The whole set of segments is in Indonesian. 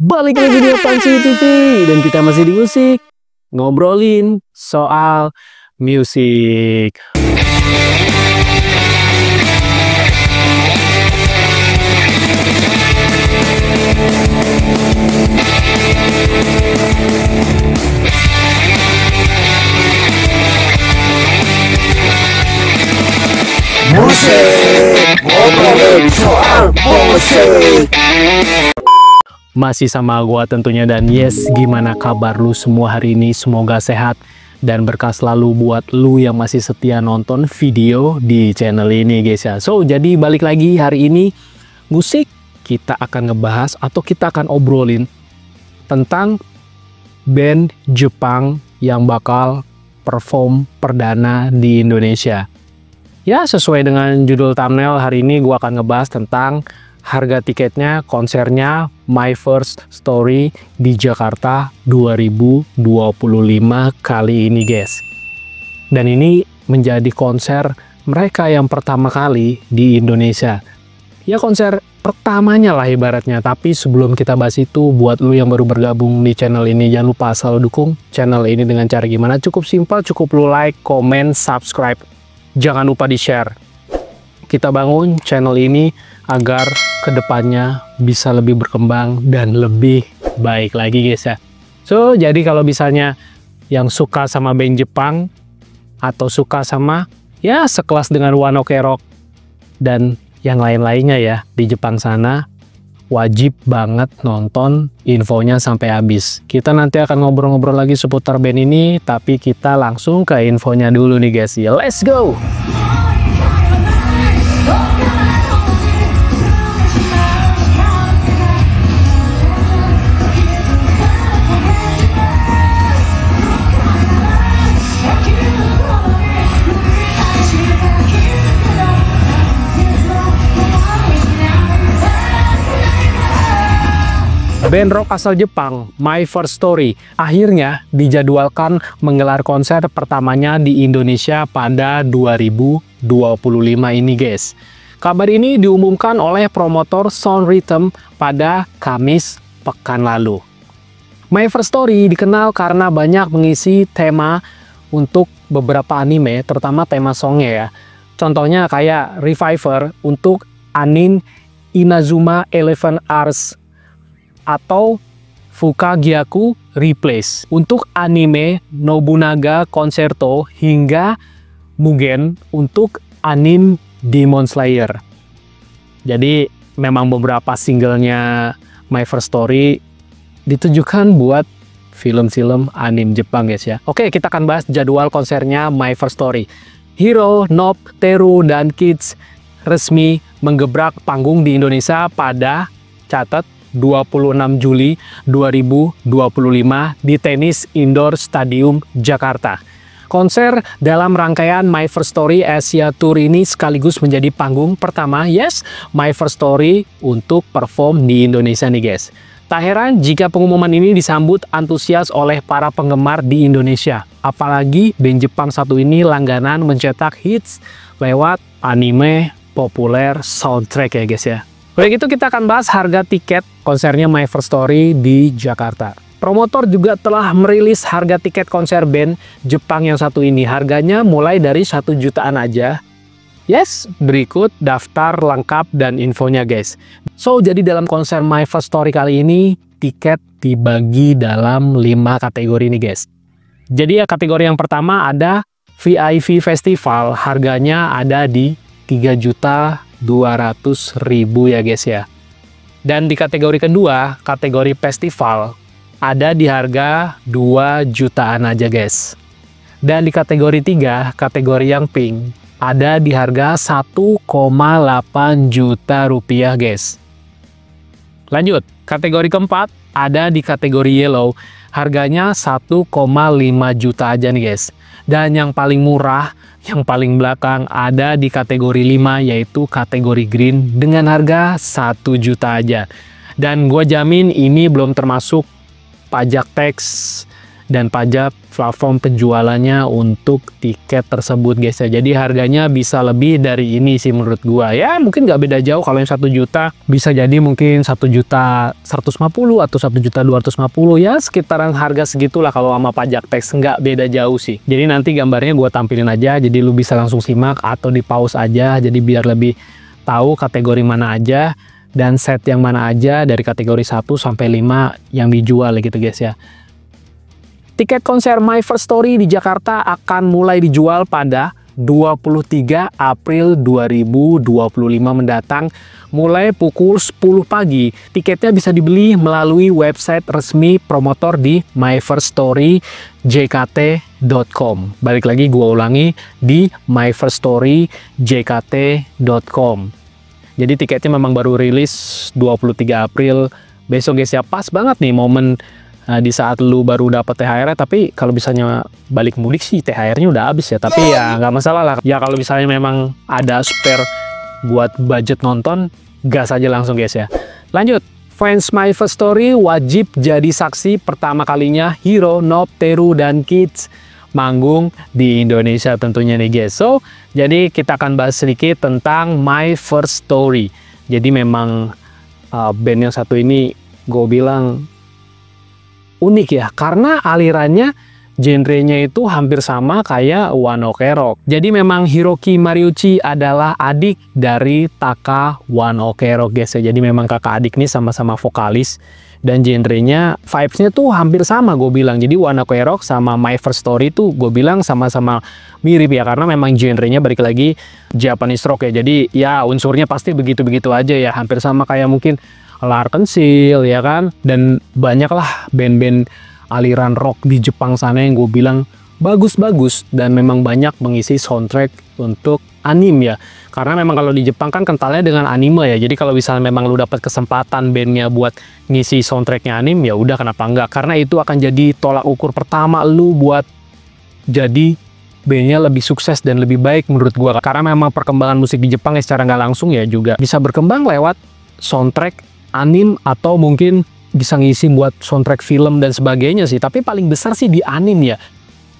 Balik lagi di Avansi TV dan kita masih di musik, ngobrolin soal musik. Musik, ngobrolin soal musik. Masih sama gua tentunya, dan yes, gimana kabar lu semua hari ini? Semoga sehat dan berkah selalu buat lu yang masih setia nonton video di channel ini guys ya. So, jadi balik lagi hari ini musik, kita akan ngebahas atau kita akan obrolin tentang band Jepang yang bakal perform perdana di Indonesia. Ya, sesuai dengan judul thumbnail, hari ini gua akan ngebahas tentang harga tiketnya konsernya My First Story di Jakarta 2025 kali ini guys. Dan ini menjadi konser mereka yang pertama kali di Indonesia. Ya, konser pertamanya lah ibaratnya. Tapi sebelum kita bahas itu, buat lu yang baru bergabung di channel ini, jangan lupa selalu dukung channel ini dengan cara gimana? Cukup simpel, cukup lu like, comment, subscribe. Jangan lupa di-share. Kita bangun channel ini agar kedepannya bisa lebih berkembang dan lebih baik lagi guys ya. So, jadi kalau misalnya yang suka sama band Jepang atau suka sama ya sekelas dengan One Ok Rock dan yang lain-lainnya ya di Jepang sana, wajib banget nonton infonya sampai habis. Kita nanti akan ngobrol-ngobrol lagi seputar band ini, tapi kita langsung ke infonya dulu nih guys ya. Let's go! Band rock asal Jepang, My First Story, akhirnya dijadwalkan menggelar konser pertamanya di Indonesia pada 2025 ini guys. Kabar ini diumumkan oleh promotor Sound Rhythm pada Kamis pekan lalu. My First Story dikenal karena banyak mengisi tema untuk beberapa anime, terutama tema songnya ya. Contohnya kayak Reviver untuk anime Inazuma 11 Hours atau Fukagyaku Replace untuk anime Nobunaga Concerto hingga Mugen untuk anime Demon Slayer. Jadi memang beberapa singlenya My First Story ditujukan buat film-film anime Jepang guys ya. Oke, kita akan bahas jadwal konsernya My First Story. Hiro, Nob, Teru, dan Kids resmi menggebrak panggung di Indonesia pada catat 26 Juli 2025 di Tenis Indoor Stadium Jakarta. Konser dalam rangkaian My First Story Asia Tour ini sekaligus menjadi panggung pertama My First Story untuk perform di Indonesia nih guys. Tak heran jika pengumuman ini disambut antusias oleh para penggemar di Indonesia. Apalagi band Jepang satu ini langganan mencetak hits lewat anime populer soundtrack ya guys ya. Udah gitu kita akan bahas harga tiket konsernya My First Story di Jakarta. Promotor juga telah merilis harga tiket konser band Jepang yang satu ini. Harganya mulai dari 1 jutaan aja. Yes, berikut daftar lengkap dan infonya guys. So, jadi dalam konser My First Story kali ini, tiket dibagi dalam 5 kategori nih guys. Jadi ya, kategori yang pertama ada VIP Festival, harganya ada di 3.200.000 ya guys ya. Dan di kategori kedua, kategori festival, ada di harga 2 jutaan aja guys. Dan di kategori 3, kategori yang pink, ada di harga 1,8 juta rupiah guys. Lanjut, kategori keempat, ada di kategori yellow, harganya 1,5 juta aja nih guys. Dan yang paling murah, yang paling belakang ada di kategori 5, yaitu kategori green dengan harga 1 juta aja. Dan gue jamin ini belum termasuk pajak tax dan pajak platform penjualannya untuk tiket tersebut guys ya. Jadi harganya bisa lebih dari ini sih menurut gua. Ya mungkin nggak beda jauh, kalau yang 1 juta bisa jadi mungkin 1.150.000 atau 1.250.000 ya, sekitaran harga segitulah kalau sama pajak tax, nggak beda jauh sih. Jadi nanti gambarnya gua tampilin aja, jadi lu bisa langsung simak atau di pause aja, jadi biar lebih tahu kategori mana aja dan set yang mana aja dari kategori 1 sampai 5 yang dijual gitu guys ya. Tiket konser My First Story di Jakarta akan mulai dijual pada 23 April 2025 mendatang mulai pukul 10 pagi. Tiketnya bisa dibeli melalui website resmi promotor di myfirststoryjkt.com. Balik lagi gua ulangi, di myfirststoryjkt.com. Jadi tiketnya memang baru rilis 23 April besok guys ya. Pas banget nih momen di saat lu baru dapat THR, tapi kalau misalnya balik mudik sih THR-nya udah habis ya. Tapi ya nggak masalah lah. Ya kalau misalnya memang ada spare buat budget nonton, gas aja langsung guys ya. Lanjut, fans My First Story wajib jadi saksi pertama kalinya Hiro, Nob, Teru, dan Kids manggung di Indonesia tentunya nih guys. So, jadi kita akan bahas sedikit tentang My First Story. Jadi memang band yang satu ini gue bilang unik ya, karena alirannya genrenya itu hampir sama kayak One Ok Rock. Jadi memang Hiroki Mariucci adalah adik dari Taka One Ok Rock guys ya. Jadi memang kakak adik nih sama-sama vokalis dan genrenya, vibes-nya tuh hampir sama gue bilang. Jadi One Ok Rock sama My First Story tuh gue bilang sama-sama mirip ya, karena memang genrenya balik lagi Japanese rock ya. Jadi ya unsurnya pasti begitu-begitu aja ya, hampir sama kayak mungkin Larkin Seal ya kan, dan banyak lah band-band aliran rock di Jepang sana yang gue bilang bagus-bagus dan memang banyak mengisi soundtrack untuk anime ya. Karena memang kalau di Jepang kan kentalnya dengan anime ya. Jadi kalau misalnya memang lu dapat kesempatan bandnya buat ngisi soundtracknya anime, ya udah kenapa enggak? Karena itu akan jadi tolak ukur pertama lu buat jadi bandnya lebih sukses dan lebih baik menurut gua. Karena memang perkembangan musik di Jepang ya secara nggak langsung ya juga bisa berkembang lewat soundtrack anime atau mungkin bisa ngisi buat soundtrack film dan sebagainya sih. Tapi paling besar sih di anime ya.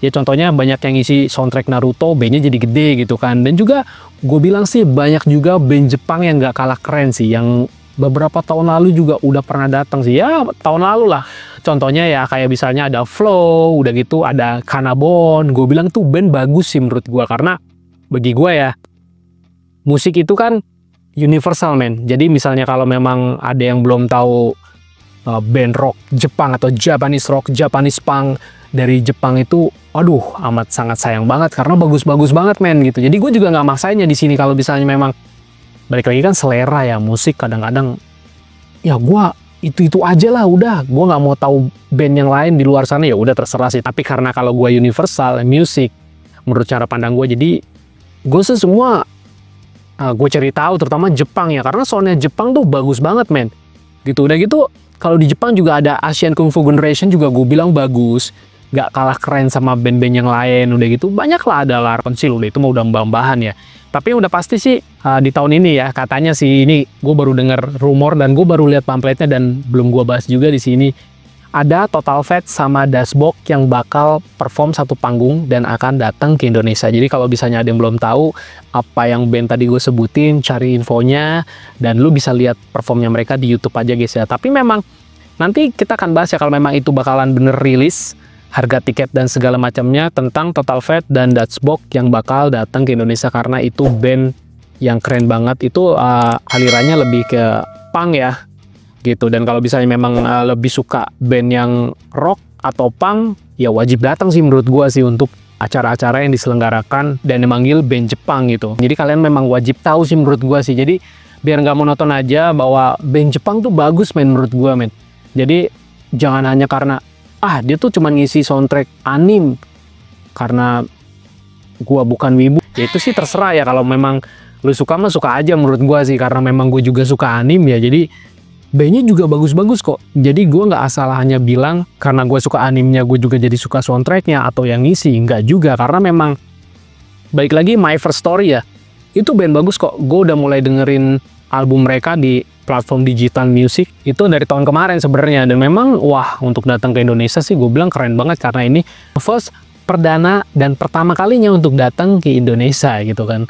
Ya contohnya banyak yang ngisi soundtrack Naruto, bandnya jadi gede gitu kan. Dan juga gue bilang sih banyak juga band Jepang yang nggak kalah keren sih, yang beberapa tahun lalu juga udah pernah datang sih. Ya tahun lalu lah. Contohnya ya kayak misalnya ada Flow, udah gitu ada Kanabon. Gue bilang tuh band bagus sih menurut gue, karena bagi gue ya musik itu kan universal men. Jadi misalnya kalau memang ada yang belum tahu band rock Jepang atau Japanese rock, Japanese punk dari Jepang itu, aduh amat sangat sayang banget karena bagus-bagus banget men gitu. Jadi gue juga nggak maksainnya di sini. Kalau misalnya memang balik lagi kan selera ya, musik kadang-kadang ya gue itu aja lah udah. Gue nggak mau tahu band yang lain di luar sana, ya udah terserah sih. Tapi karena kalau gue universal music menurut cara pandang gue, jadi gue semua gue cari tahu terutama Jepang ya, karena soundnya Jepang tuh bagus banget men gitu. Udah gitu kalau di Jepang juga ada Asian Kung Fu Generation juga gue bilang bagus, nggak kalah keren sama band-band yang lain. Udah gitu banyak lah, ada Larkin Seal, udah itu mau udah mbah-mbahan ya. Tapi udah pasti sih di tahun ini ya katanya sih, ini gue baru dengar rumor dan gue baru lihat pamfletnya dan belum gue bahas juga di sini. Ada Total Fat sama Dasbok yang bakal perform satu panggung dan akan datang ke Indonesia. Jadi kalau misalnya ada yang belum tahu apa yang band tadi gue sebutin, cari infonya dan lu bisa lihat performnya mereka di YouTube aja guys ya. Tapi memang nanti kita akan bahas ya kalau memang itu bakalan bener rilis, harga tiket dan segala macamnya tentang Total Fat dan Dasbok yang bakal datang ke Indonesia, karena itu band yang keren banget. Itu alirannya lebih ke punk ya gitu. Dan kalau misalnya memang lebih suka band yang rock atau punk, ya wajib datang sih menurut gua sih untuk acara-acara yang diselenggarakan dan memanggil band Jepang gitu. Jadi kalian memang wajib tahu sih menurut gua sih. Jadi biar nggak monoton aja bahwa band Jepang tuh bagus men menurut gua men. Jadi jangan hanya karena dia tuh cuma ngisi soundtrack anime karena gua bukan wibu. Ya itu sih terserah ya, kalau memang lu suka mah suka aja menurut gua sih, karena memang gue juga suka anime ya. Jadi bandnya juga bagus-bagus kok. Jadi gue nggak asal hanya bilang karena gue suka animenya gue juga jadi suka soundtracknya atau yang ngisi. Nggak juga, karena memang baik lagi My First Story ya, itu band bagus kok. Gue udah mulai dengerin album mereka di platform digital music itu dari tahun kemarin sebenarnya. Dan memang wah, untuk datang ke Indonesia sih gue bilang keren banget karena ini first, perdana dan pertama kalinya untuk datang ke Indonesia gitu kan.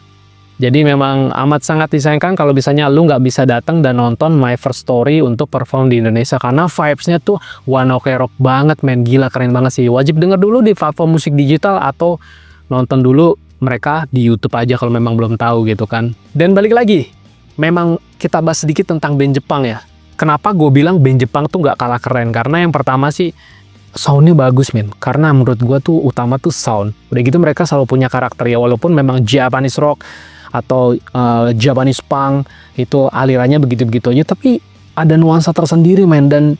Jadi memang amat sangat disayangkan kalau misalnya lu nggak bisa datang dan nonton My First Story untuk perform di Indonesia, karena vibes-nya tuh One Ok Rock banget, men. Gila, keren banget sih. Wajib denger dulu di platform musik digital atau nonton dulu mereka di YouTube aja kalau memang belum tahu gitu kan. Dan balik lagi, memang kita bahas sedikit tentang band Jepang ya. Kenapa gue bilang band Jepang tuh nggak kalah keren? Karena yang pertama sih soundnya bagus, men. Karena menurut gue tuh utama tuh sound. Udah gitu mereka selalu punya karakter ya, walaupun memang Japanese rock atau Japanese punk itu alirannya begitu-begitu aja, tapi ada nuansa tersendiri, men. Dan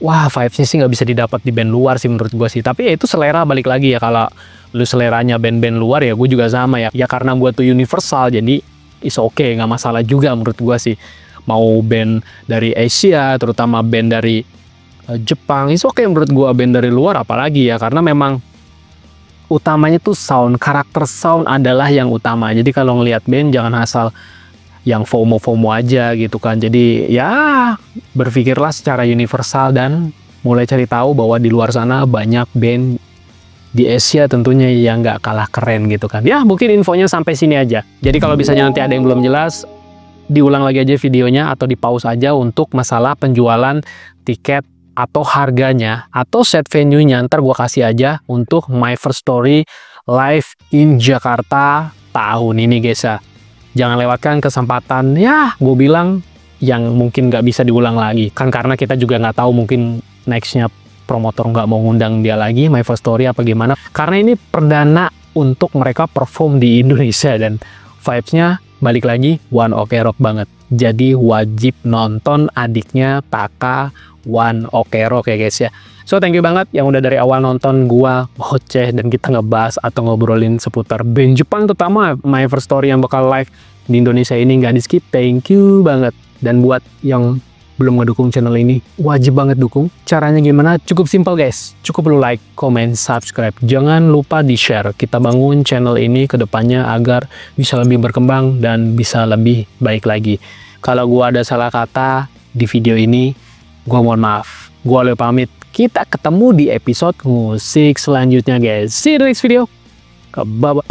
wah, vibes-nya sih nggak bisa didapat di band luar sih menurut gue sih. Tapi ya itu selera, balik lagi ya. Kalau lu seleranya band-band luar ya gue juga sama ya. Ya karena gue tuh universal, jadi is okay, nggak masalah juga menurut gue sih. Mau band dari Asia, terutama band dari Jepang, is okay menurut gue. Band dari luar apalagi ya, karena memang utamanya tuh sound, karakter sound adalah yang utama. Jadi kalau ngelihat band jangan asal yang FOMO aja gitu kan. Jadi ya berpikirlah secara universal dan mulai cari tahu bahwa di luar sana banyak band di Asia tentunya yang nggak kalah keren gitu kan. Ya mungkin infonya sampai sini aja. Jadi kalau misalnya nanti ada yang belum jelas, diulang lagi aja videonya atau di pause aja untuk masalah penjualan tiket atau harganya atau set venue-nya. Ntar gue kasih aja untuk My First Story live in Jakarta tahun ini guys ya. Jangan lewatkan kesempatan, ya gue bilang yang mungkin nggak bisa diulang lagi kan, karena kita juga nggak tahu mungkin nextnya promotor nggak mau ngundang dia lagi My First Story apa gimana, karena ini perdana untuk mereka perform di Indonesia dan vibes-nya balik lagi One Ok Rock banget. Jadi wajib nonton adiknya Taka, One Ok Rock ya guys ya. So thank you banget yang udah dari awal nonton gua ngoceh dan kita ngebahas atau ngobrolin seputar band Jepang, terutama My First Story yang bakal live di Indonesia ini. Nggak di skip, thank you banget. Dan buat yang belum ngedukung channel ini, wajib banget dukung. Caranya gimana? Cukup simple guys. Cukup lu like, comment, subscribe. Jangan lupa di share. Kita bangun channel ini ke depannya agar bisa lebih berkembang dan bisa lebih baik lagi. Kalau gua ada salah kata di video ini, gua mohon maaf. Gua Leo pamit. Kita ketemu di episode musik selanjutnya guys. See you in the next video. Bye-bye.